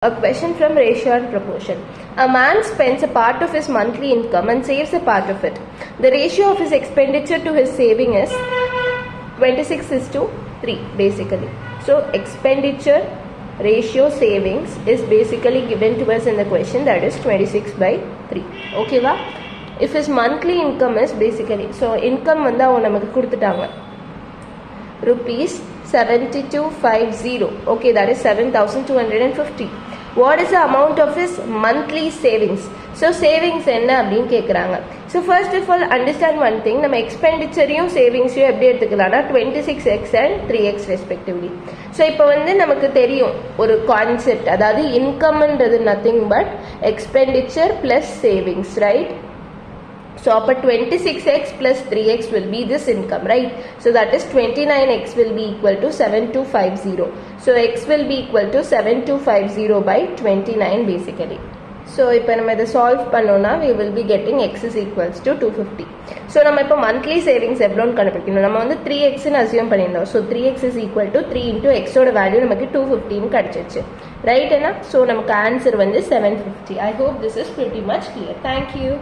A question from ratio and proportion. A man spends a part of his monthly income and saves a part of it. The ratio of his expenditure to his saving is 26:3 basically. So expenditure ratio savings is basically given to us in the question, that is 26/3. Okay va? If his monthly income is basically, so income வந்து அவங்க நமக்கு கொடுத்துட்டாங்க rupees 7250. Okay, that is 7250. What is the amount of his monthly savings? So savings என்ன அப்படின்னு கேட்குறாங்க. So first of all understand one thing, நம்ம எக்ஸ்பெண்டிச்சரையும் சேவிங்ஸையும் எப்படி எடுத்துக்கலாம்னா 26x and 3x respectively. So இப்போ வந்து நமக்கு தெரியும் ஒரு கான்செப்ட், அதாவது இன்கம்ன்றது nothing but expenditure plus savings, right? So upper 26x plus 3x will be this income, right? So that is 29x will be equal to 7250. So x will be equal to 7250 by 29 basically. So இப்போ நம்ம இதை solve பண்ணோம்னா we will be getting x is equals to 250. So நம்ம இப்போ monthly savings எவ்வளோன்னு கண்டுபிடிக்கணும். நம்ம வந்து 3xன்னு அசியூம் பண்ணியிருந்தோம். So 3x is equal to 3 into x ஓட வேல்யூ நமக்கு 250 கிடைச்சிச்சு, ரைட்? என்ன? ஸோ நமக்கு ஆன்சர் வந்து 750. I hope this is pretty much clear. Thank you.